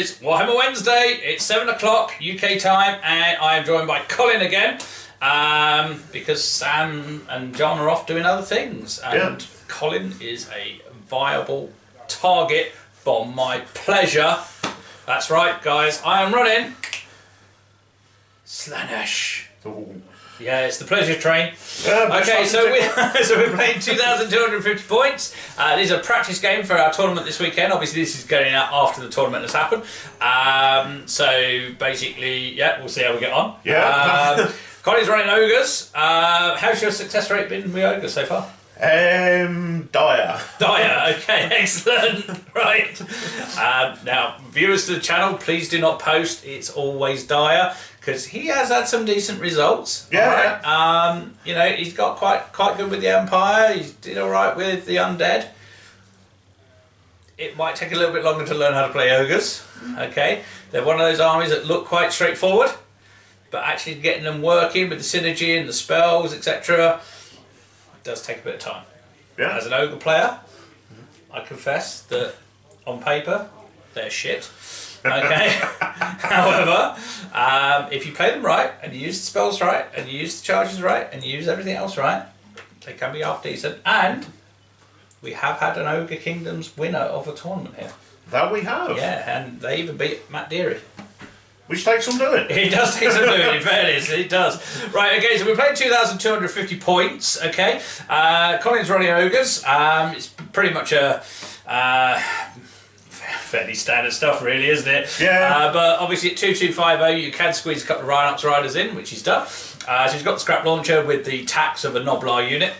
is Warhammer Wednesday. It's 7 o'clock UK time, and I am joined by Colin again because Sam and John are off doing other things, and Colin is a viable target for my pleasure. That's right, guys. I am running Slaanesh. Ooh. Yeah, it's the pleasure train. Okay, so we're playing 2,250 points. This is a practice game for our tournament this weekend. Obviously, this is going out after the tournament has happened. So basically, yeah, we'll see how we get on. Yeah. Colin's running ogres. How's your success rate been with ogres so far? Dire. Dire, okay, excellent. Right. Now, viewers to the channel, please do not post. It's always dire, because he has had some decent results. Yeah. Right? You know, he's got quite good with the Empire. He did all right with the undead. It might take a little bit longer to learn how to play ogres. Okay, they're one of those armies that look quite straightforward, but actually getting them working with the synergy and the spells, etc., does take a bit of time. Yeah. As an ogre player, I confess that on paper they're shit. Okay. However, if you play them right and you use the spells right and you use the charges right and you use everything else right, they can be half decent. And we have had an Ogre Kingdoms winner of a tournament here. That we have. Yeah, and they even beat Matt Deary. Which takes some doing. It does take some doing, in fairness, it does. Right, okay, so we're playing 2,250 points, okay. Colin's running ogres. It's pretty much a fairly standard stuff, really, isn't it? Yeah. But obviously at 2250, you can squeeze a couple of Rhinox riders in, which he's done. So he's got the scrap launcher with the tax of a Noblar unit.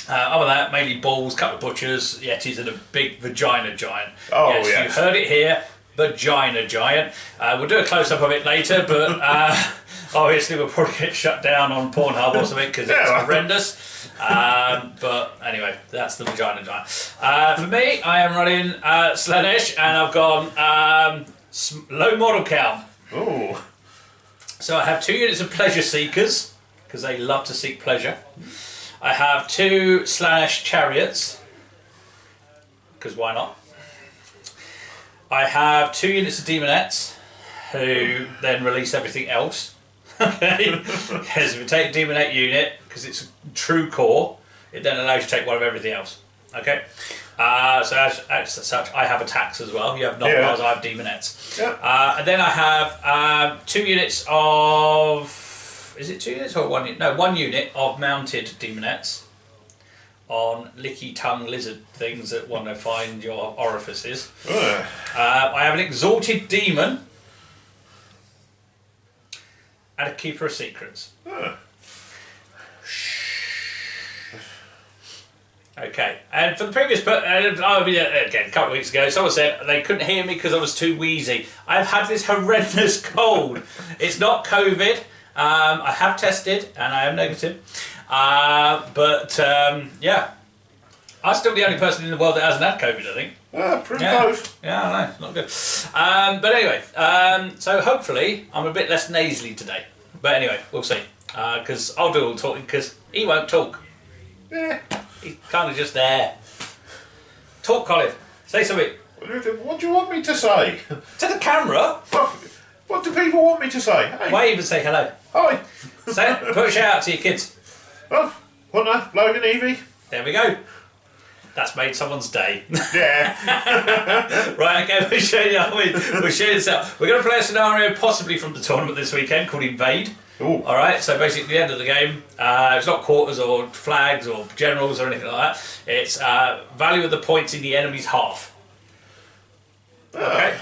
Other than that, mainly balls, couple of butchers, yetis, and a big vagina giant. Oh, yes. You heard it here. Vagina giant. We'll do a close-up of it later, but obviously we'll probably get shut down on Pornhub or something because it's horrendous. But anyway, that's the vagina giant. For me, I am running Slaanesh, and I've gone low model count. Ooh. So I have 2 units of pleasure seekers because they love to seek pleasure. I have 2 Slaanesh chariots because why not? I have 2 units of demonettes who then release everything else. Okay, because if you take a demonette unit, because it's a true core, it then allows you to take one of everything else. Okay, so as such, I have attacks as well. You have Noblars, I have demonettes. Yeah. And then I have 2 units of. Is it 2 units or 1 unit? No, 1 unit of mounted demonettes on licky tongue lizard things that want to find your orifices. I have an exalted demon and a keeper of secrets. Okay, and for the previous, again, a couple of weeks ago, someone said they couldn't hear me because I was too wheezy. I've had this horrendous cold. It's not COVID. I have tested and I am negative. Yeah, I'm still the only person in the world that hasn't had COVID, I think. Pretty close. Yeah, I know, not good. But anyway, so hopefully I'm a bit less nasally today. But anyway, we'll see. Because I'll do all the talking because he won't talk. Yeah. He's kind of just there. Talk, Colin. Say something. What do you want me to say? To the camera. What do people want me to say? Hey. Wave and say hello. Hi. Say it. Put a shout out to your kids. Oh, what now? Logan, Evie? There we go. That's made someone's day. Yeah. Right, okay, we'll show you this out. We're going to play a scenario possibly from the tournament this weekend called Invade. Ooh. Alright, so basically at the end of the game, it's not quarters or flags or generals or anything like that. It's value of the points in the enemy's half. Okay.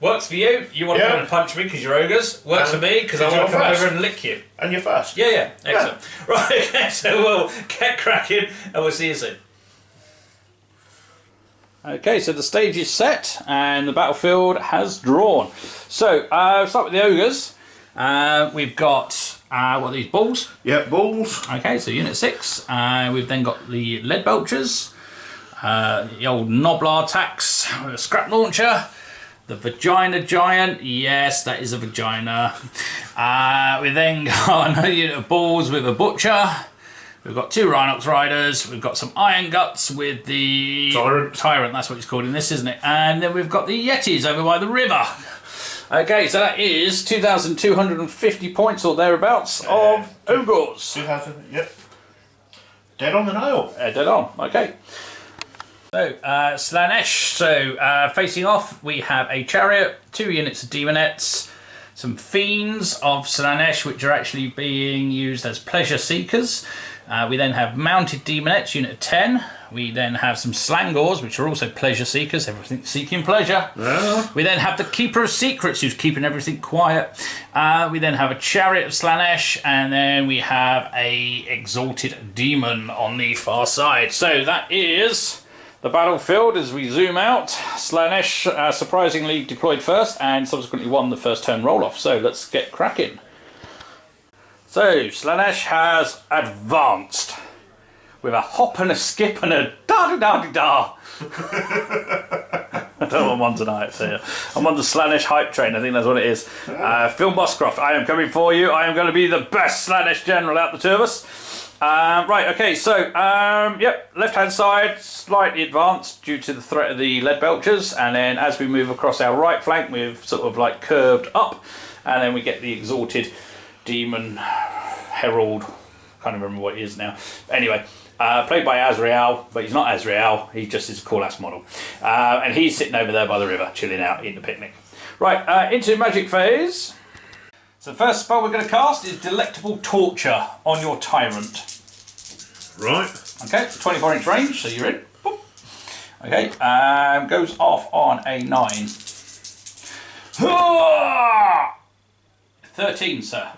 Works for you. You want to come and punch me because you're ogres. Works for me because I want to come over and lick you. And you're fast. Yeah. Excellent. Yeah. Right, okay, so we'll get cracking and we'll see you soon. Okay, so the stage is set and the battlefield has drawn. So, start with the ogres. We've got, what are these, balls? Yep, balls. Okay, so unit 6. We've then got the lead belchers, the old Noblar tax, with a scrap launcher, the vagina giant, yes, that is a vagina. We then got another unit of balls with a butcher, We've got 2 Rhinox Riders. We've got some Iron Guts with the Tyrant, that's what it's called in this, isn't it? And then we've got the Yetis over by the river. Okay, so that is 2,250 points or thereabouts of Ogres. 2,000, yep. Dead on the nail. Dead on, okay. So, Slaanesh. So, facing off, we have a Chariot, 2 units of Demonettes, some Fiends of Slaanesh, which are actually being used as Pleasure Seekers. We then have Mounted Demonettes, unit of 10. We then have some Slangors, which are also Pleasure Seekers, everything seeking pleasure. Yeah. We then have the Keeper of Secrets, who's keeping everything quiet. We then have a Chariot of Slaanesh, and then we have a Exalted Demon on the far side. So that is the battlefield as we zoom out. Slaanesh surprisingly deployed first and subsequently won the first turn roll-off. So let's get cracking. So Slaanesh has advanced with a hop and a skip and a da-da-da-da-da. I don't know what I'm on tonight, so I'm on the Slaanesh hype train, I think that's what it is. Phil Muscroft, I am coming for you. I am going to be the best Slaanesh general out the two of us. Right, okay, so, yep, left-hand side, slightly advanced due to the threat of the lead belchers, and then as we move across our right flank, we've sort of like curved up, and then we get the Exalted Demon Herald, can't remember what he is now. Anyway, played by Azrael, but he's not Azrael, he just is a cool-ass model. And he's sitting over there by the river, chilling out, eating a picnic. Right, into magic phase. So the first spell we're going to cast is Delectable Torture on your Tyrant. Right. Okay, 24-inch range, so you're in. Boop. Okay, goes off on a 9. 13, sir.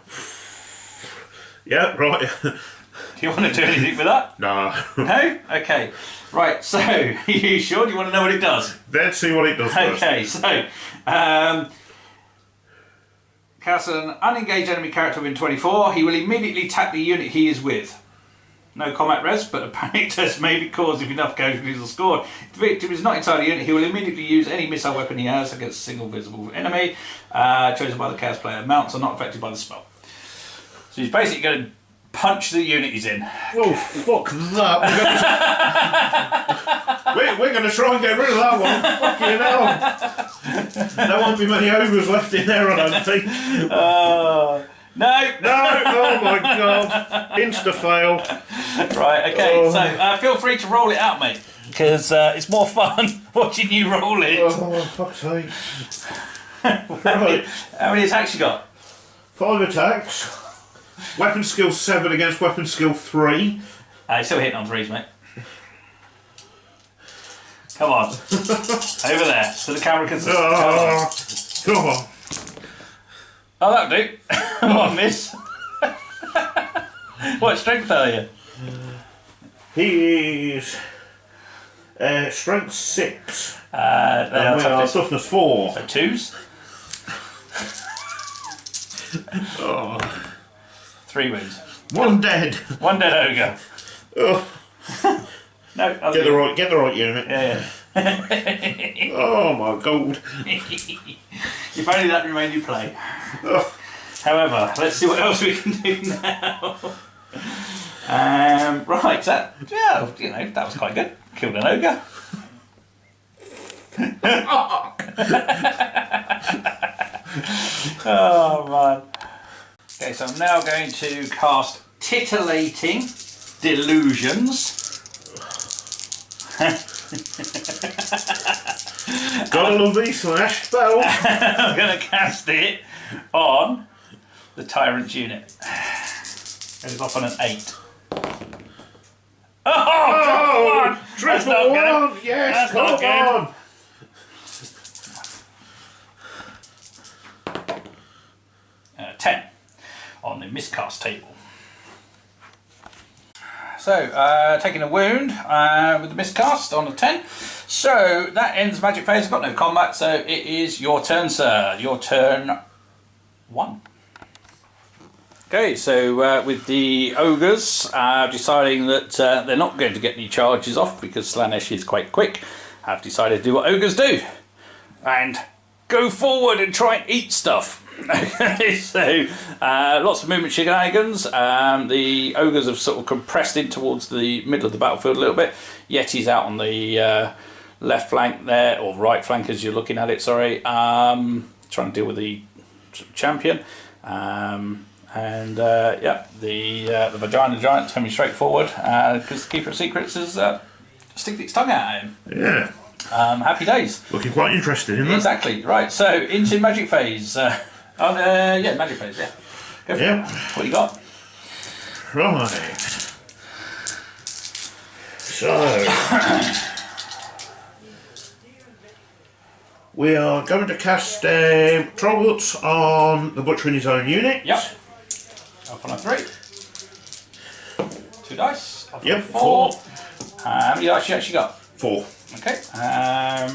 Yeah, right. Do you want to do anything with that? No. No? Okay. Right, so, are you sure? Do you want to know what it does? Let's see what it does first. Okay, so, cast an unengaged enemy character within 24. He will immediately attack the unit he is with. No combat res, but a panic test may be caused if enough casualties are scored. If the victim is not inside the unit, he will immediately use any missile weapon he has against a single visible enemy chosen by the chaos player. Mounts are not affected by the spell. So he's basically going to punch the unit he's in. Oh, fuck that. We're going to try and get rid of that one. Fucking hell. There won't be many ogres left in there, I don't think. No! Oh my god. Insta fail. Right, okay, so feel free to roll it out, mate. Because it's more fun watching you roll it. Oh, fuck's sake. Right. How many attacks you got? 5 attacks. Weapon skill 7 against weapon skill 3. You're still hitting on 3s, mate. Come on. Over there, so the camera can see. Come on. Oh, that'll do. Come on, miss. What strength are you? He's strength 6. And we are toughness 4. So 2s? 3 wounds. 1 dead. 1 dead ogre. Oh. No, Get the right unit. Yeah. Oh my god. If only that remained in play. Oh. However, let's see what else we can do now. Right, that that was quite good. Killed an ogre. Oh man. Okay, so I'm now going to cast Titillating Delusions. Gotta love these Slaanesh spells. I'm going to cast it on the Tyrant's unit. Goes off on an 8. Oh, triple That's not one! good. Yes, That's come not on! Good. 10 on the miscast table. So, taking a wound with the miscast on a 10. So, that ends magic phase. I've got no combat, so it is your turn, sir. Your turn 1. Okay, so with the ogres deciding that they're not going to get any charges off because Slaanesh is quite quick, I've decided to do what ogres do and go forward and try and eat stuff. So lots of movement shenanigans. The ogres have sort of compressed in towards the middle of the battlefield a little bit. Yeti's out on the left flank there, or right flank as you're looking at it, sorry. Trying to deal with the champion. Yeah, the Vagina Giant's coming straight forward because the Keeper of Secrets has sticked its tongue out at him. Yeah. Happy days. Looking quite interested in that. Exactly, right, so into magic phase. Yeah, magic phase, yeah. Go for it. What you got? Right. So, we are going to cast Trollguts on the Butcher in his own unit. Yep. Off on a 3. 2 dice. Off Yep, on 4. How many dice you actually got? 4. Okay. I'll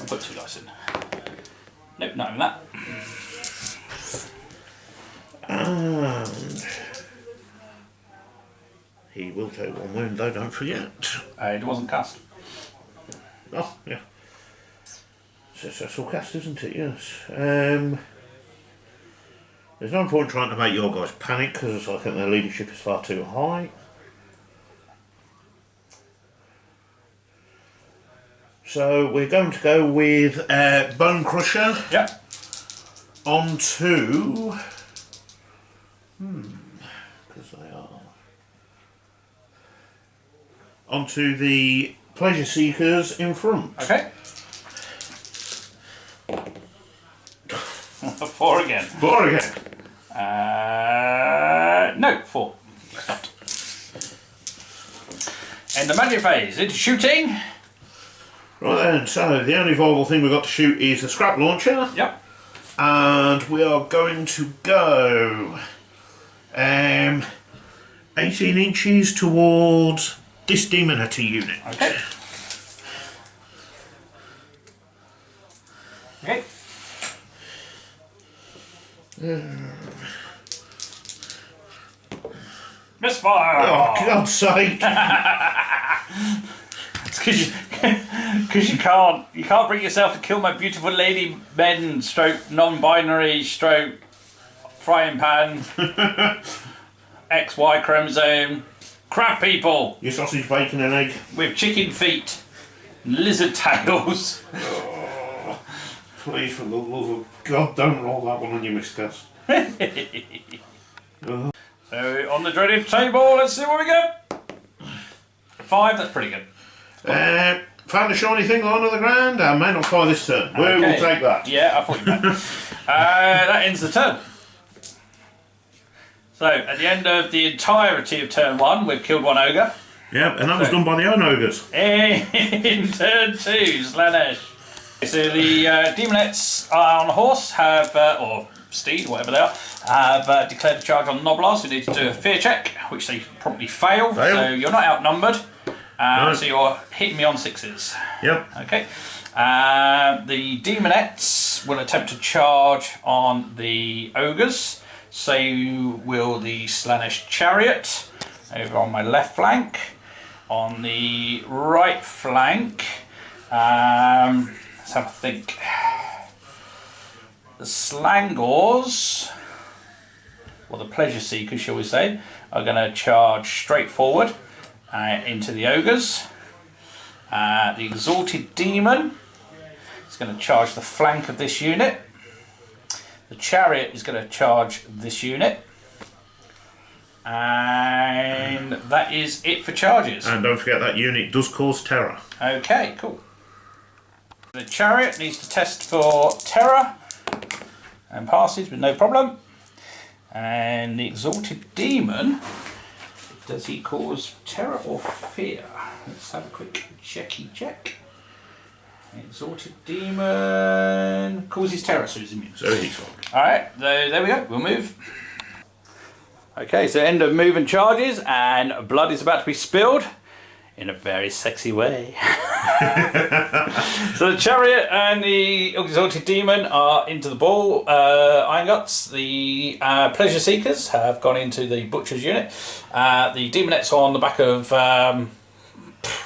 put 2 dice in. Nope, not even that. And he will take 1 wound though, don't forget. It wasn't cast. Oh, yeah. Successful cast, isn't it? Yes. There's no point trying to make your guys panic because I think their leadership is far too high. So we're going to go with Bone Crusher. Yep. Onto... because they are... Onto the Pleasure Seekers in front. Okay. 4 again. 4 again. No, 4. Stopped. And the magic phase into shooting. Right then, so the only viable thing we've got to shoot is the scrap launcher. Yep. And we are going to go 18 inches towards this demonity unit. Okay. Okay. Misfire! Oh, God's sake! It's because you can't bring yourself to kill my beautiful lady men stroke non-binary stroke frying pan XY chromosome crab people Your sausage, bacon and egg. with chicken feet and lizard tails. Oh, please, for the love of God, don't roll that one on your miscast. So on the dreaded table, let's see what we get. 5, that's pretty good. Found a shiny thing lying on the ground. I may not fire this turn. We will take that. Yeah, I thought you meant. That ends the turn. So at the end of the entirety of turn 1, we've killed 1 ogre. Yep, and that was done by the own ogres. In turn 2, Slaanesh. So the demonettes on a horse have, or steed, whatever they are, have declared a charge on Noblars who need to do a fear check, which they promptly fail. So you're not outnumbered. So you're hitting me on 6s. Yep. Okay. The demonettes will attempt to charge on the ogres. So will the Slaanesh chariot over on my left flank. On the right flank, let's have a think. The Slangors, or the Pleasure Seekers, shall we say, are going to charge straight forward into the ogres. The Exalted Demon is going to charge the flank of this unit. The Chariot is going to charge this unit. And that is it for charges. And don't forget that unit does cause terror. Okay, cool. The Chariot needs to test for terror and passes with no problem. And the Exalted Demon, does he cause terror or fear? Let's have a quick checky check. Exalted Demon causes terror, so he's immune. So he's fine. Alright, there we go, we'll move. Okay, so end of move and charges, and blood is about to be spilled in a very sexy way. So the Chariot and the Exalted Demon are into the ball. Iron Guts, the Pleasure Seekers have gone into the Butcher's unit. The Demonettes are on the back of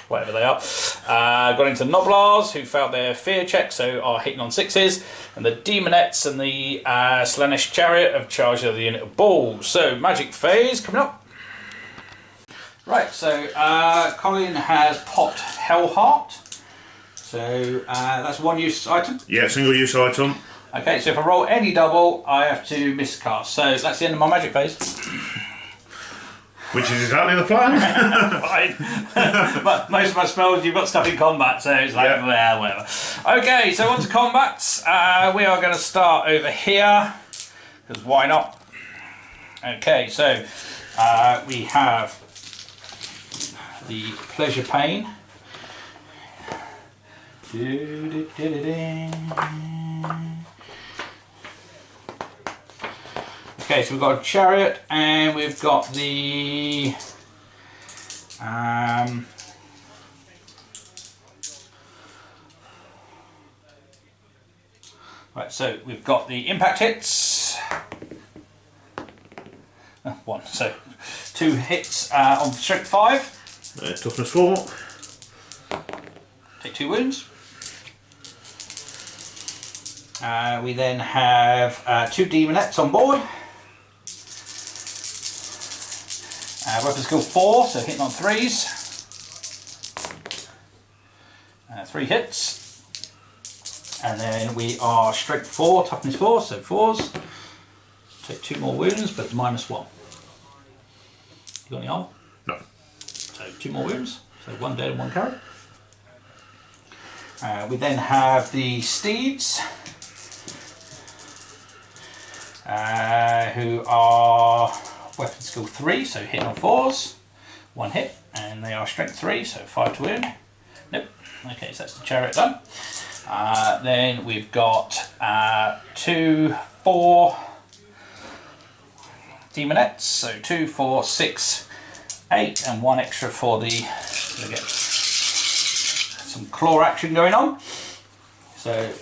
whatever they are. Got into Noblars, who failed their fear check, so are hitting on 6s. And the Demonettes and the Slaanesh Chariot have charged the unit of balls. So, magic phase coming up. Right, so Colin has popped Hellheart. So that's one use item. Yeah, single use item. Okay, so if I roll any double, I have to miscast. So that's the end of my magic phase. Which is exactly the plan. Fine. But most of my spells, you've got stuff in combat, so it's like, well, whatever. Okay, so on to combats. We are going to start over here, because why not? Okay, so we have the Pleasure Pain. Okay, so we've got a chariot and we've got the right, so we've got the impact hits. One, so 2 hits on strength 5. Toughness 4. Take 2 wounds. We then have 2 Demonettes on board. Weapon skill 4, so hitting on 3s. 3 hits. And then we are strength 4, toughness 4, so 4s. Take 2 more wounds, but -1. You got any armor? No. So 2 more wounds, so 1 dead and 1 carry. We then have the Steeds, who are weapon skill 3, so hitting on 4s, 1 hit, and they are strength 3, so 5 to wound. Nope. Okay, so that's the chariot done. Then we've got 2, 4 Demonettes, so 2, 4, 6, 8, and 1 extra for the. Get some claw action going on. So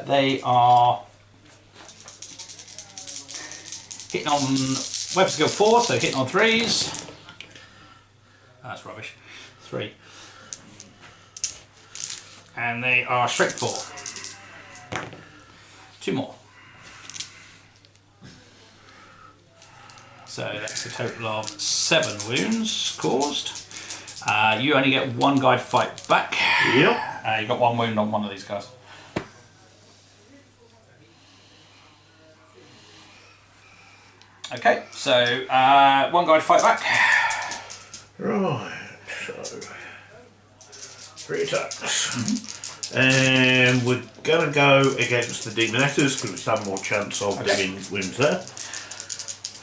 they are hitting on weapon skill 4, so hitting on 3s. That's rubbish. 3. And they are strength 4. 2 more. So that's a total of 7 wounds caused. You only get 1 guy to fight back. Yep. You got 1 wound on one of these guys. Okay, so 1 guy to fight back. Right, so 3 attacks. And we're going to go against the Demonetters because we have more chance of getting wounds there.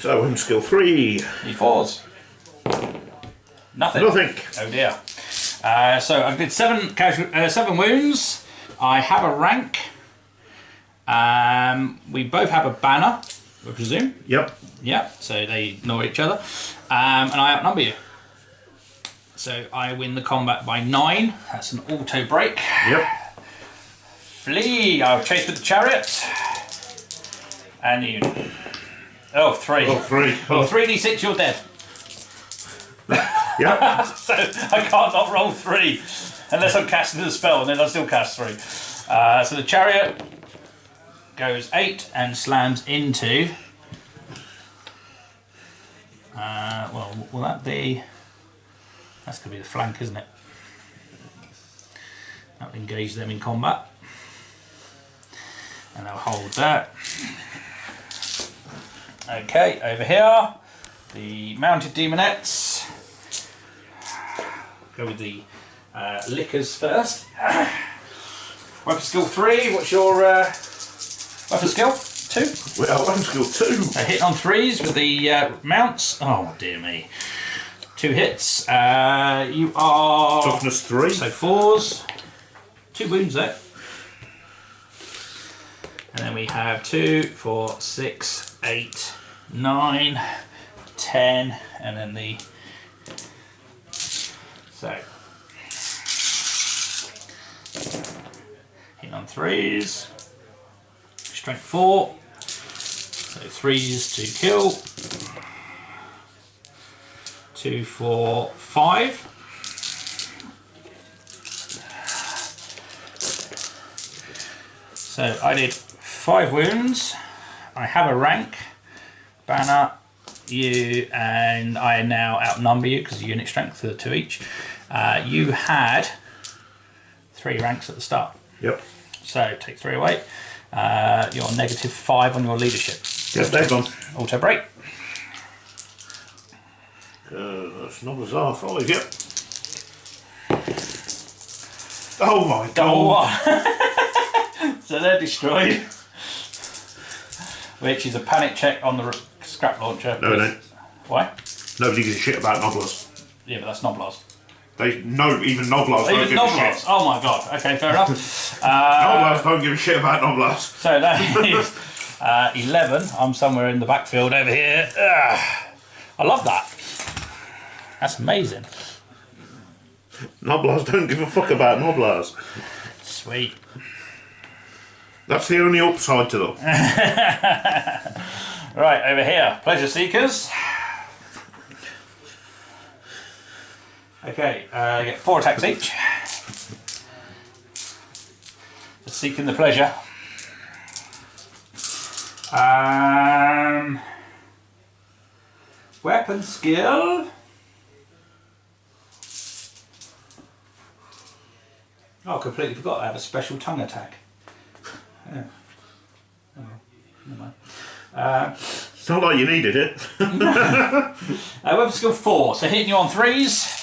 So, wound skill 3. D4s. Nothing. Nothing. Oh dear. So I did 7 wounds. I have a rank. We both have a banner, I presume. Yep. Yep. So they ignore each other. And I outnumber you. So I win the combat by 9. That's an auto break. Yep. Flee. I'll chase with the chariot. And you. Oh, 3. Oh, 3. Well, 3d6, you're dead. Yep. So I can't not roll 3 unless I'm casting the spell, and then I'll still cast 3. So the chariot goes 8 and slams into. Well, will that be? That's going to be the flank, isn't it? That'll engage them in combat, and I'll hold that. Okay, over here, the mounted Demonettes. Go with the lickers first. Weapon skill 3, what's your weapon skill? 2? Well, weapon skill 2. Hit on 3s with the mounts. Oh dear me. 2 hits. You are... Toughness 3. So 4s. 2 wounds there. And then we have 2, 4, 6, 8, 9, 10, and then the... So, hitting on 3s, strength 4, so 3s to kill, 2, 4, 5, So I did 5 wounds. I have a rank. Banner, you, and I now outnumber you because of unit strength, 2 each. You had 3 ranks at the start. Yep. So take 3 away. You're -5 on your leadership. Yep, they're gone. Auto break. That's not bizarre. 5, yep. Oh my god. Oh, so they're destroyed. Which is a panic check on the scrap launcher. No, it ain't. Why? Nobody gives a shit about Noblars. Yeah, but that's Noblars. Even Noblars don't give a shit. Oh my god. Okay, fair enough. Noblars don't give a shit about Noblars. So that is 11. I'm somewhere in the backfield over here. I love that. That's amazing. Noblars don't give a fuck about Noblars. Sweet. That's the only upside to them. Right, over here. Pleasure Seekers. Okay, you get 4 attacks each. For seeking the pleasure. Weapon skill. Oh, I completely forgot I have a special tongue attack. Yeah. Oh, never mind. It's not like you needed it. Weapon skill 4, so hitting you on 3s.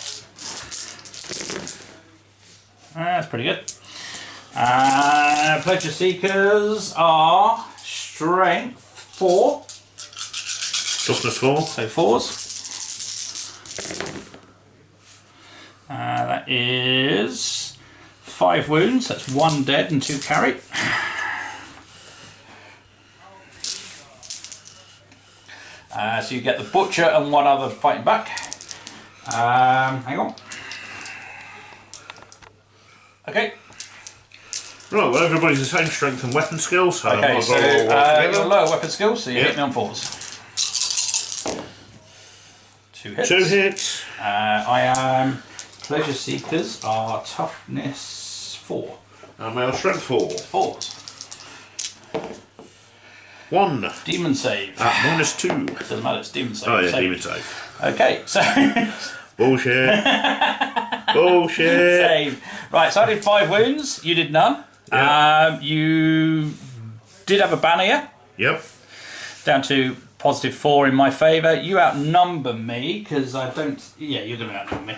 That's pretty good. Pleasure Seekers are strength 4. Toughness 4. So 4s. That is 5 wounds, that's 1 dead and 2 carry. So you get the Butcher and 1 other fighting back. Hang on. Okay. Right, well everybody's the same strength and weapon skills, so Okay, so you're lower weapon skills, so you hit me on 4s. 2 hits. 2 hits. I am Pleasure Seekers are toughness 4. And we are strength 4. 4s. 1. Demon save. -2. Doesn't matter, it's demon save. Oh yeah, Save. demon save. Okay, so Bullshit. Bullshit. save. Right, so I did 5 wounds, you did none. Yeah. You did have a banner, yeah? Yep. Down to +4 in my favour. You outnumber me, because I don't... Yeah, you're going to outnumber me.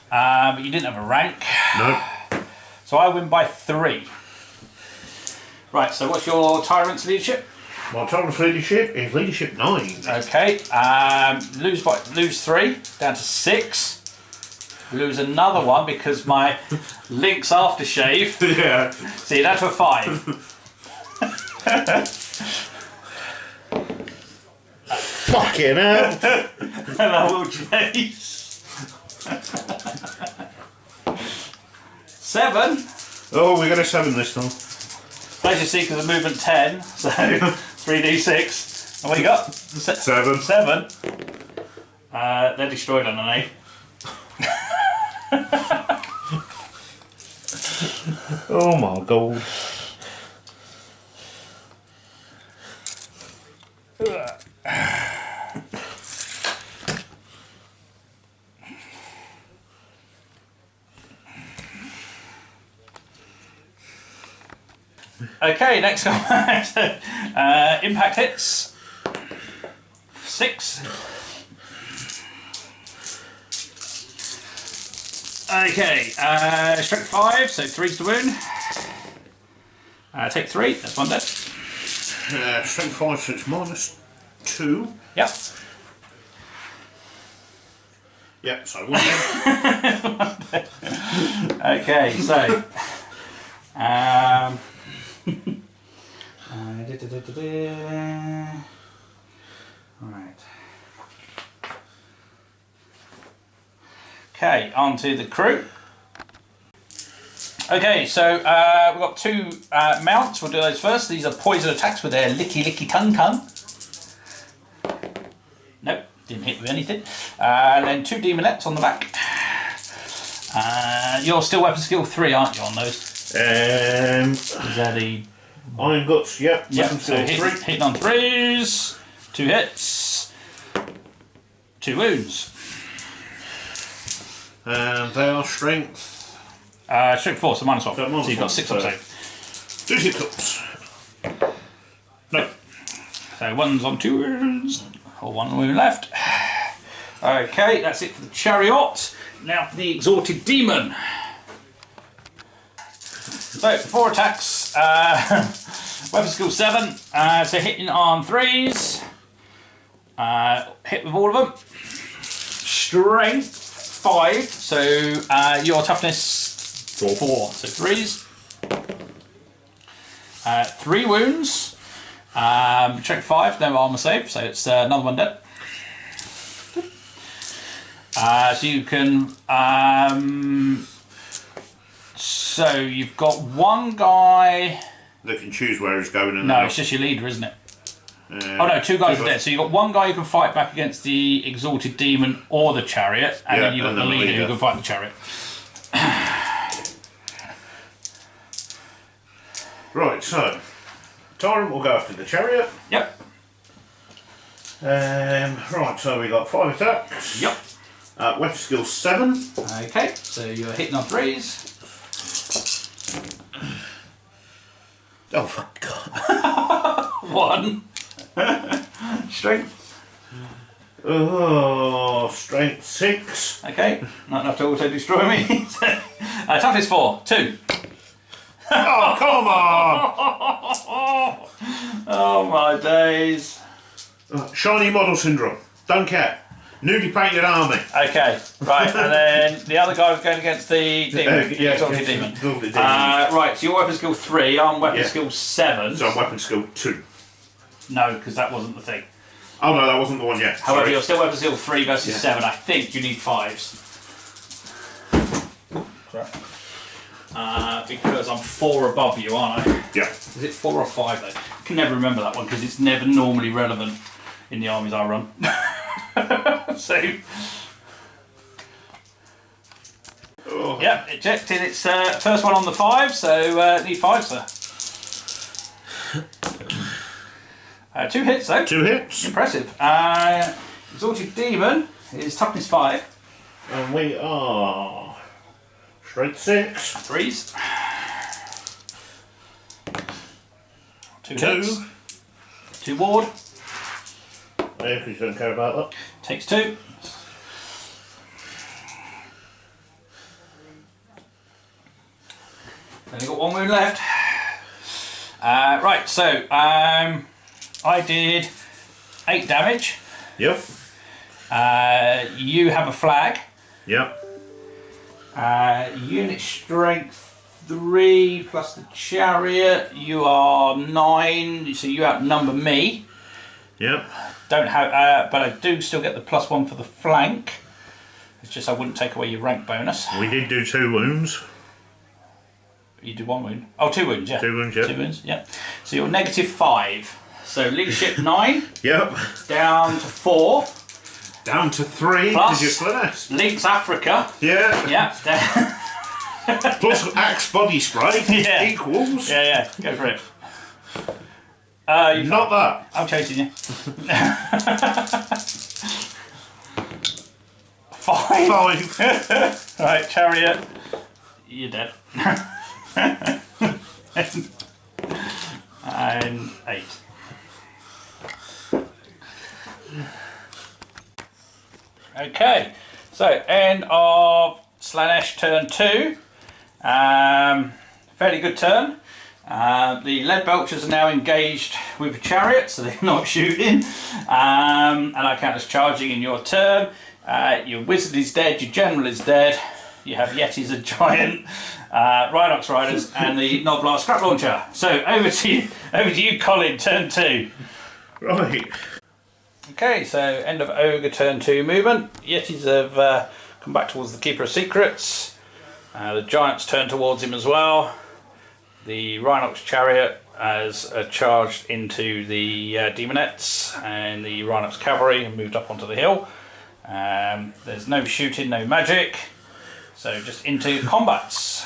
But you didn't have a rank. No. So I win by 3. Right, so what's your Tyrant's leadership? My Tyrant's leadership is leadership 9. Okay, lose 3, down to 6. Lose another one because my Lynx aftershave. Yeah. So you're down to a 5. Fucking hell. And I will chase. 7. Oh, we're going to 7 this time. Pleasure Seekers are movement 10, so 3d6. And what you got? 7. 7. They're destroyed on an 8. Oh my god. Okay, next one. Impact hits. 6. Okay, strength 5, so 3's the wound. Take 3, that's 1 dead. Strength 5, so it's -2. Yep. Yep, so 1 dead. Okay, so. Right. Okay, on to the crew. Okay, so we've got 2 mounts. We'll do those first. These are poison attacks with their licky tongue. Nope, didn't hit with anything. And then 2 demonettes on the back. You're still weapon skill 3, aren't you, on those? Is that the Iron Guts, yep. Yep, so hitting on 3s, 2 hits, 2 wounds. And they are strength. Strength 4, so -1. So you've got 6 on save. 2 hiccups. No. So 1's on 2 wounds, or 1 wound left. Okay, that's it for the chariot. Now for the exalted demon. So 4 attacks. Weapon skill 7. So hitting on 3s. Hit with all of them. Strength 5. So your toughness 4. So 3s. 3 wounds. Strength 5. No armor save. So it's another 1 dead. So you can. So you've got 1 guy. They can choose where he's going. No, it's just your leader, isn't it? Oh no, 2 guys are dead. So you've got 1 guy who can fight back against the exalted demon or the chariot, and then you've got the leader who can fight the chariot. Right, so Tyrant will go after the chariot. Yep. Right, so we got 5 attacks. Yep. Weapon skill 7. Okay, so you're hitting on 3s. Oh, for God. 1. Strength. Oh, strength 6. Okay, not enough to auto destroy me. Toughness 4. 2. Oh, come on! Oh my days. Shiny model syndrome. Don't care. Newly painted army. Okay, right, and then the other guy was going against the demon. Exalted demon. Right, so your weapon skill 3, I'm weapon skill 7. So I'm weapon skill 2. No, because that wasn't the thing. Oh no, that wasn't the one yet. However, you're still weapon skill 3 versus 7. I think you need 5s. Because I'm 4 above you, aren't I? Yeah. Is it 4 or 5 though? I can never remember that one because it's never normally relevant in the armies I run. So, yep, ejected its first one on the 5, so need 5, sir. 2 hits though. 2 hits. Impressive. Exalted Demon is toughness 5. And we are strength 6. 3s. 2 hits. 2 ward. If you don't care about that. Takes 2. Only got 1 wound left. Right, so I did 8 damage. Yep. You have a flag. Yep. Unit strength 3 plus the chariot. You are 9, so you outnumber me. Yep. Don't have, but I do still get the +1 for the flank. It's just I wouldn't take away your rank bonus. We did do 2 wounds. You did 1 wound. Oh, 2 wounds, yeah. 2 wounds, yeah. 2 wounds, yeah. So you're -5. So leadership 9. Yep. Down to 4. Down to 3 because you're Slaanesh. Links Africa. Yeah. Yeah. Plus Axe body spray. Yeah. Equals. Yeah, go for it. Not that. I'm chasing you. 5. Right, chariot. You're dead. And 8. Okay, so end of Slaanesh turn 2. Fairly good turn. The lead belchers are now engaged with the chariot, so they're not shooting. And I count as charging in your turn. Your wizard is dead, your general is dead. You have Yetis, a giant, Rhinox riders, and the Noblar scrap launcher. So over to you, Colin. Turn 2. Right. Okay, so end of Ogre turn 2 movement. Yetis have come back towards the Keeper of Secrets. The giants turn towards him as well. The Rhinox chariot has charged into the demonettes, and the Rhinox cavalry have moved up onto the hill. There's no shooting, no magic. So just into combats.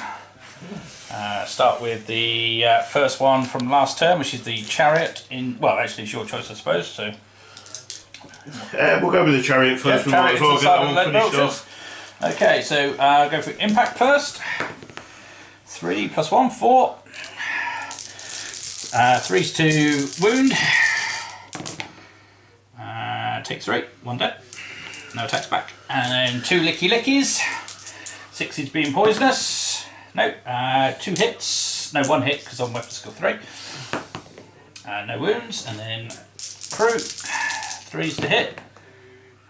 Start with the first one from last turn, which is the chariot. Well, actually, it's your choice, I suppose. So we'll go with the chariot first. Yeah, we might as well get that one finished off. Okay, so go for impact first. 3 + 1, 4. 3's to wound. Takes 3, 1 dead. No attacks back. And then 2 licky lickies. 6 is being poisonous. No, 2 hits. No, 1 hit because I'm weapon skill 3. No wounds. And then crew. 3's to hit.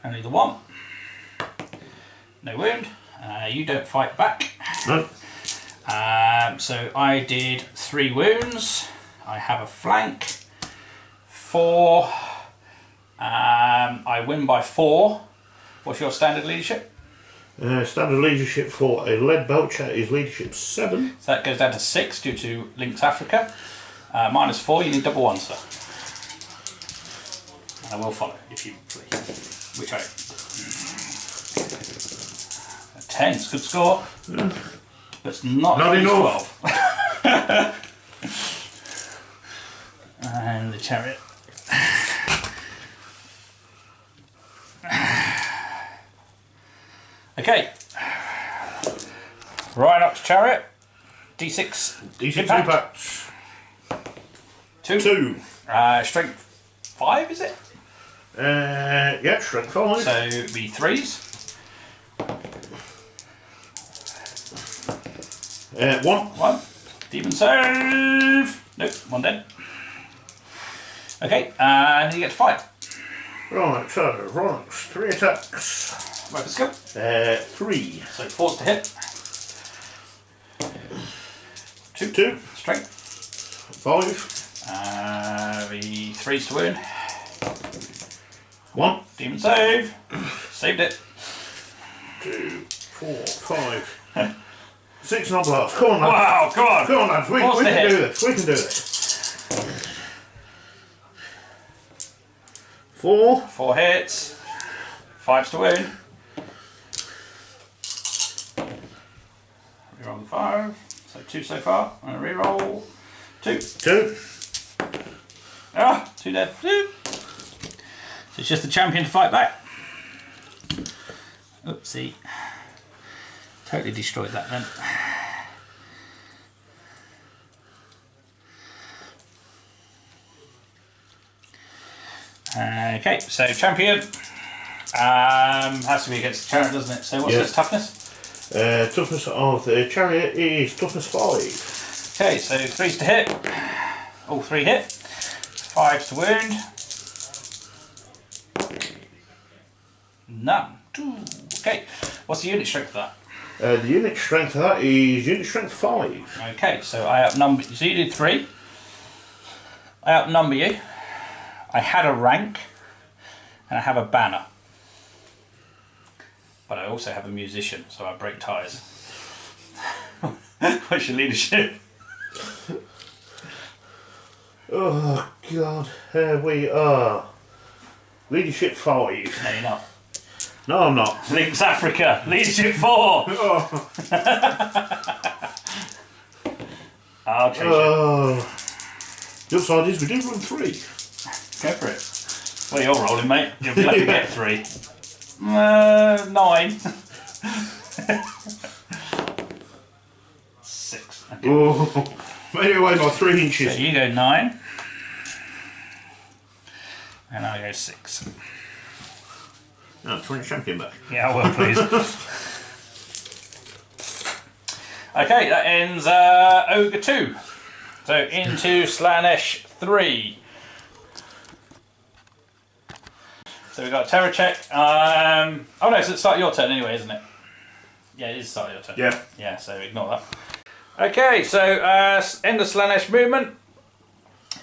Only the 1. No wound. You don't fight back. No. So I did 3 wounds. I have a flank. 4. I win by 4. What's your standard leadership? Standard leadership for a lead belcher is leadership 7. So that goes down to 6 due to Links Africa. -4, you need double 1, sir. And I will follow if you please. Which I. 10 is a good score. But it's not enough. 12. And the chariot. Okay. Right up to chariot. D6. D6 impacts. 2. Strength 5, is it? Yeah, strength 5. So it'd be 3s. 1. Demon save. Nope, 1 dead. Okay, and you get to fight. Right, so Ronix, 3 attacks. Weapon skill. 3. So 4's to hit. 2. Strength. 5. The 3's to wound. 1. Demon save. Saved it. 2, 4, 5. 6 non blast. Come on, lads. Wow, come on. Come on, lads. We can do this. We can do this. 4. 4 hits. 5's to wound. Reroll the 5. So 2 so far. And reroll 2. 2. 2 dead. 2. So it's just the champion to fight back. Oopsie. Totally destroyed that then. Okay, so champion has to be against the chariot, doesn't it? So what's its toughness? Toughness of the chariot is toughness 5. Okay, so 3's to hit. All 3 hit. 5's to wound. None. 2. Okay, what's the unit strength for that? The unit strength of that is unit strength 5. Okay, so I outnumber. So you did 3. I outnumber you. I had a rank, and I have a banner. But I also have a musician, so I break ties. What's your leadership? Oh God, here we are. Leadership 5. No, you're not. No, I'm not. Links Africa, leadership 4. Oh. I'll change it. The upside is we did run 3. Go for it. Well, you're rolling, mate. You'll be lucky to get 3. 9. 6. Okay. Oh, made it away by 3 inches. So you go 9. And I go 6. No, 20 champion back. Yeah, I will, please. Okay, that ends Ogre 2. So into Slaanesh 3. So we've got a terror check. Oh no, so it's start your turn anyway, isn't it? Yeah, it is start your turn. Yeah. Yeah, so ignore that. Okay, so end of Slaanesh movement.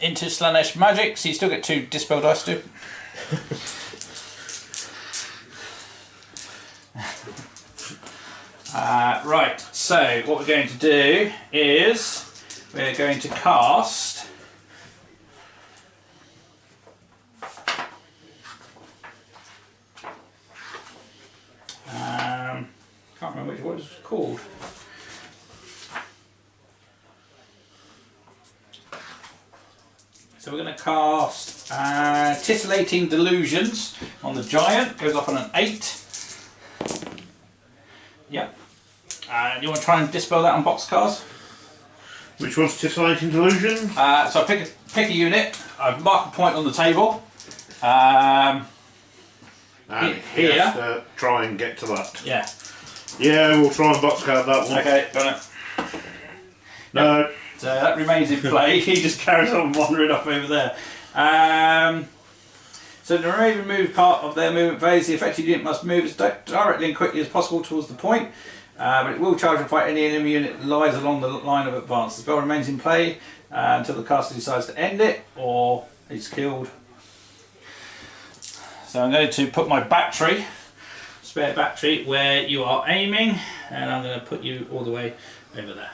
Into Slaanesh magic. So you still get 2 dispel dice too. Right, so what we're going to do is we're going to cast can't remember what it's called. So we're going to cast Titillating Delusions on the giant. Goes off on an 8. Yep. You want to try and dispel that on boxcars? Which one's Titillating Delusion? So I pick a unit. I mark a point on the table. And here. Try and get to that. Yeah. Yeah, we'll try and boxcard that one. Okay, got it. No. Yep. So that remains in play. He just carries on wandering off over there. So to remove part of their movement phase, the affected unit must move as directly and quickly as possible towards the point. But it will charge and fight any enemy unit that lies along the line of advance. The spell remains in play until the caster decides to end it or it's killed. So I'm going to put my battery, spare battery, where you are aiming, and I'm going to put you all the way over there.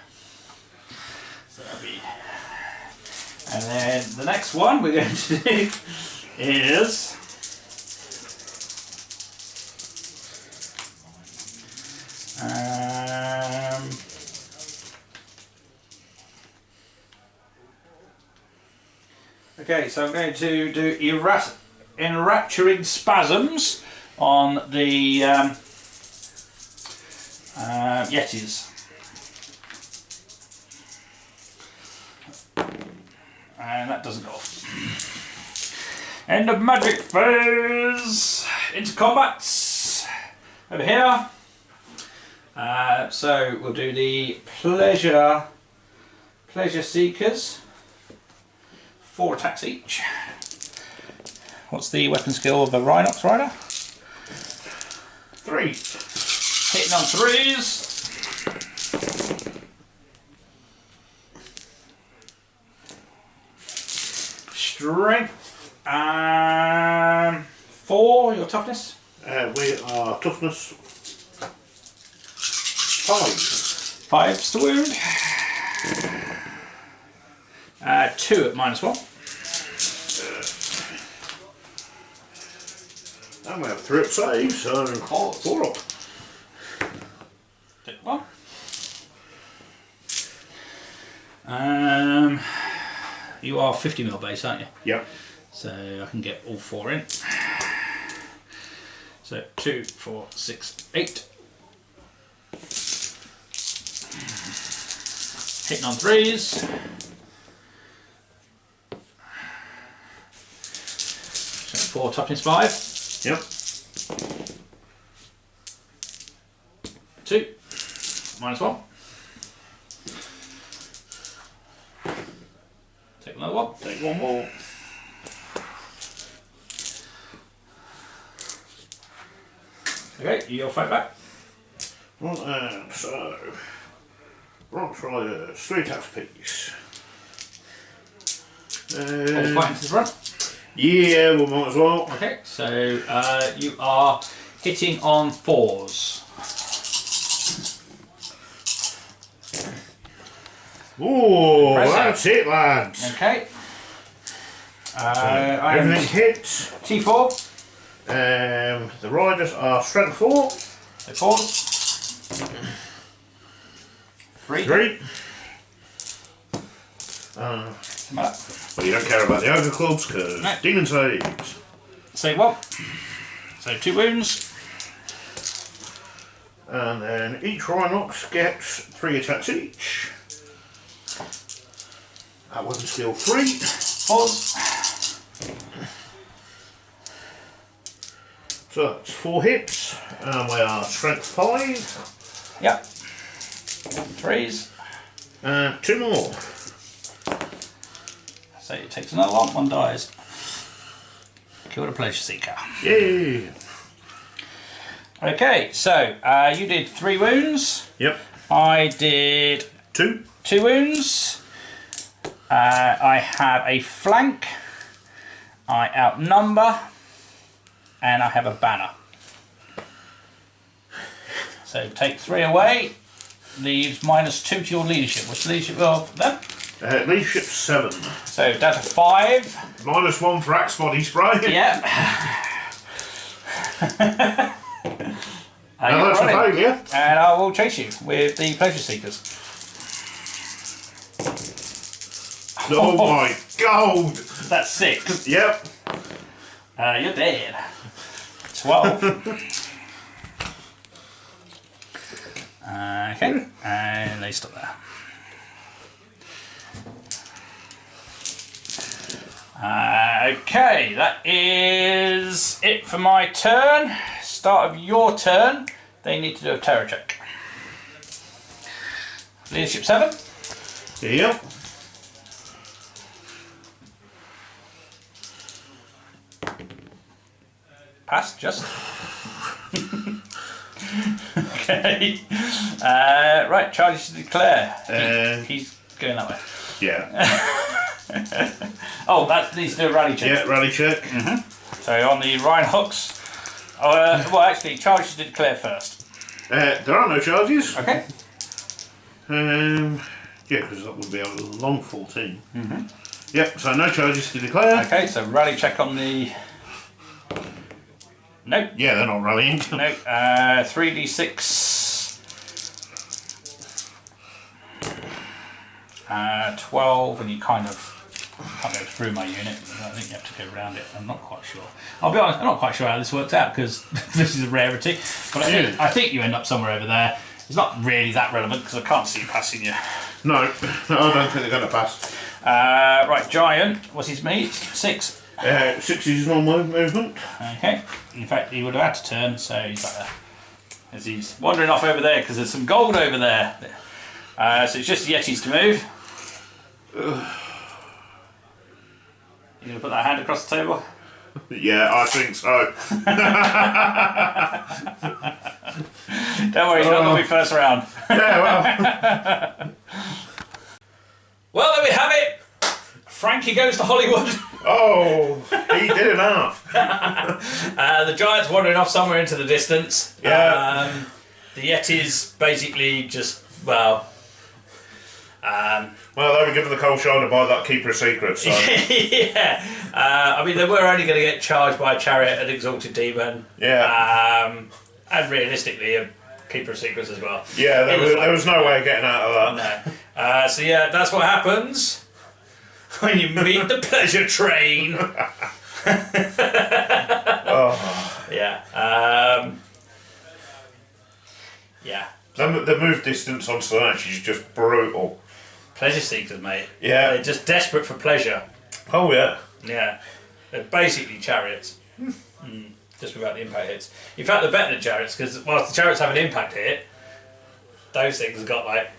So that'll be. And then the next one we're going to do is. Okay, so I'm going to do Enrapturing Spasms on the Yetis. And that doesn't go off. End of magic phase! Into combats! Over here. So we'll do the Pleasure Seekers. 4 attacks each. What's the weapon skill of the Rhinox Rider? 3. Hitting on 3s. Strength. 4, your toughness? We are toughness 5. 5's the wound. 2 at -1. And we have 3 up saves, so 4 up. Take 1. You are 50mm base, aren't you? Yep. So I can get all 4 in. So 2, 4, 6, 8. Hitting on 3s. So 4 toughness 5. Yep. 2. -1. Take another one. Take 1 more. Okay, you'll fight back. Right, so Rock Riders, 3 attacks apiece. All fighting to the front. Yeah, we might as well. Okay, so you are hitting on 4s. Ooh, that's it, lads. Okay. Everything hits. T4. The riders are strength 4. So 4s. 3. 3. Come up. But you don't care about the Ogre Clubs because No. Demon saves. Save 1. So 2 wounds. And then each Rhinox gets 3 attacks each. That weapon skill 3. 4s. So that's 4 hits. And we are strength 5. Yep. 3s. And 2 more. So it takes another one. 1 dies. Kill the Pleasure Seeker. Yay! Okay, so you did 3 wounds. Yep. I did 2. 2 wounds. I have a flank. I outnumber. And I have a banner. So take 3 away. Leaves -2 to your leadership. What's the leadership of them? Leadership 7. So down to 5. -1 for axe body spray. Yep. Now that's a failure. And I will chase you with the Pleasure Seekers. Oh my god! That's 6. Yep. You're dead. 12. Okay, and they stop there. Okay, that is it for my turn. Start of your turn. They need to do a terror check. Leadership 7. Yep. Pass, just. Okay. Right, charges to declare. He's going that way. Yeah. Oh, that needs to do a rally check. Yeah, rally check. So on the Rhine hooks. Well, actually, charges to declare first. There are no charges. Okay. Yeah, because that would be a long 14. Yep, so no charges to declare. Okay, so rally check on the. Nope. Yeah, they're not rallying. Nope. 3d6. 12, and you kind of can't go through my unit. I think you have to go around it. I'm not quite sure. I'll be honest, I'm not quite sure how this works out because this is a rarity. But I think you end up somewhere over there. It's not really that relevant because I can't see you passing you. No, I don't think they're going to pass. Right, Giant. What's his meat? 6. 6 is his normal movement. Okay. In fact, he would have had to turn, so he's like there. As he's wandering off over there because there's some gold over there. So it's just the Yetis to move. You gonna put that hand across the table? Yeah, I think so. Don't worry, you're not gonna be first round. Yeah, well. Well, there we have it. Frankie goes to Hollywood. Oh, he did enough. The Giant's wandering off somewhere into the distance. Yeah. The Yetis basically just, well, they were given the cold shoulder by that Keeper of Secrets. So. yeah. I mean, they were only going to get charged by a chariot and exalted demon. Yeah. And realistically, a Keeper of Secrets as well. Yeah, there was no way of getting out of that. No. So yeah, that's what happens when you meet the pleasure train. Oh. Yeah. Yeah. The move distance on Slaanesh is just brutal. Pleasure seekers, mate. Yeah. They're just desperate for pleasure. Oh, yeah. Yeah. They're basically chariots. Just without the impact hits. In fact, they're better than chariots because whilst the chariots have an impact hit, those things have got like,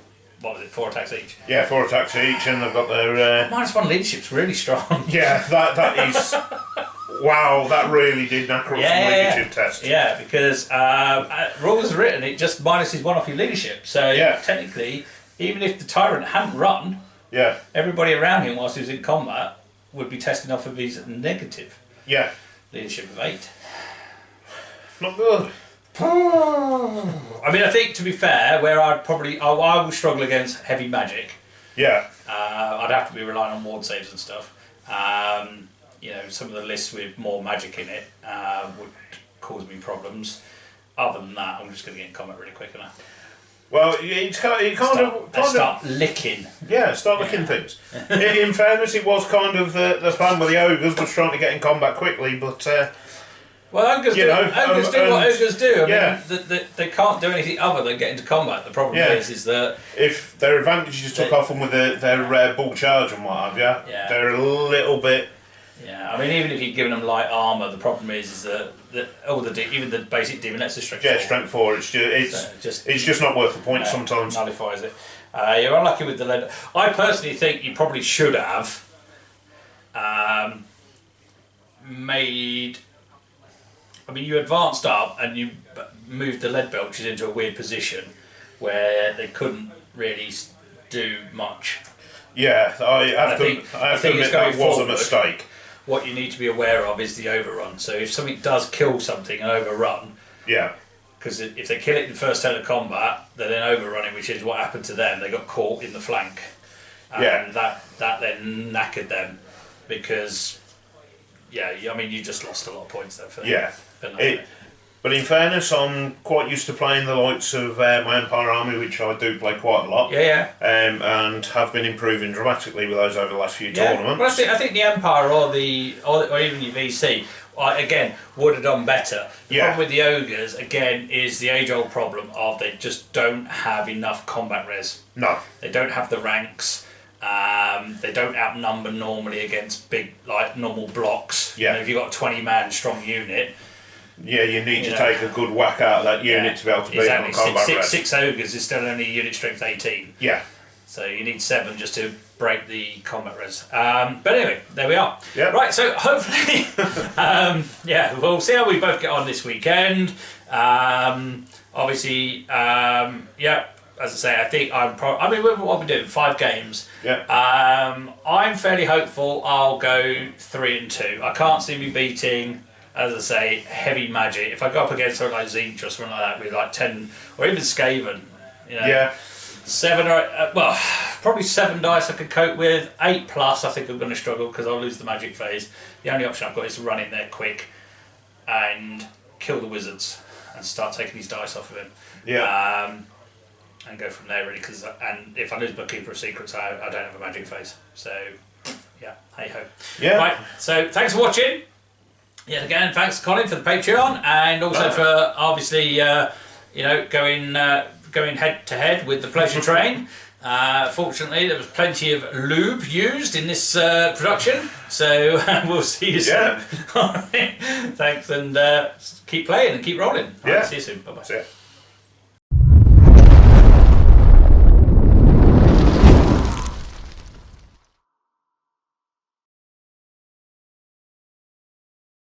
what was it, 4 attacks each? Yeah, 4 attacks each, and they've got their... -1 leadership's really strong. Yeah, that is... Wow, that really did knack up some leadership test. Yeah, because rules are written, it just minuses 1 off your leadership. So technically, even if the tyrant hadn't run, everybody around him whilst he was in combat would be testing off of his negative leadership of 8. Not good. I mean, I think to be fair, where I will struggle against heavy magic. Yeah. I'd have to be relying on ward saves and stuff. You know, some of the lists with more magic in it would cause me problems. Other than that, I'm just going to get in combat really quick enough. Well, you start licking. Yeah, start licking things. In fairness, it was kind of the plan with the ogres was trying to get in combat quickly, but well, ogres do what ogres do. I mean, they can't do anything other than get into combat. The problem is that if their advantages took off them with their bull charge and what have you, they're a little bit. Yeah, I mean, even if you're giving them light armour, the problem is that even the basic demonettes are strength 4. Yeah, strength 4. It's just not worth the point sometimes. Nullifies it. You're unlucky with the lead. I personally think you probably should have made. I mean, you advanced up and you moved the lead belchers into a weird position where they couldn't really do much. Yeah, I have to admit that was a mistake. What you need to be aware of is the overrun. So if something does kill something and overrun, because if they kill it in the first turn of combat, they're then overrunning, which is what happened to them. They got caught in the flank, and that then knackered them because, I mean, you just lost a lot of points there for them. Yeah, But in fairness, I'm quite used to playing the likes of my Empire army, which I do play quite a lot. Yeah. And have been improving dramatically with those over the last few tournaments. Well, I think the Empire or even your VC, again, would have done better. The problem with the Ogres, again, is the age-old problem of they just don't have enough combat res. No. They don't have the ranks. They don't outnumber normally against big, like, normal blocks. Yeah. You know, if you've got a 20-man strong unit... Yeah, you need to take a good whack out of that unit to be able to beat them on combat res. Six Ogres is still only unit strength 18. Yeah. So you need 7 just to break the combat res. But anyway, there we are. Yep. Right, so hopefully, we'll see how we both get on this weekend. Obviously, as I say, I think what we're doing, 5 games. Yeah. I'm fairly hopeful I'll go 3 and 2. I can't see me beating, as I say, heavy magic. If I go up against something like Zinch or something like that with like 10, or even Skaven, you know. Yeah. 7 or probably 7 dice I could cope with. 8 plus I think I'm going to struggle because I'll lose the magic phase. The only option I've got is to run in there quick and kill the wizards and start taking these dice off of him. Yeah. And go from there really, and if I lose my Keeper of Secrets, I don't have a magic phase. So yeah, hey ho. Yeah. Right. So thanks for watching. Yet again, thanks Colin for the Patreon, and also for obviously going head to head with the Pleasure Train. Fortunately, there was plenty of lube used in this production, so we'll see you soon. Thanks, and keep playing and keep rolling. Yeah. See you soon. Bye bye.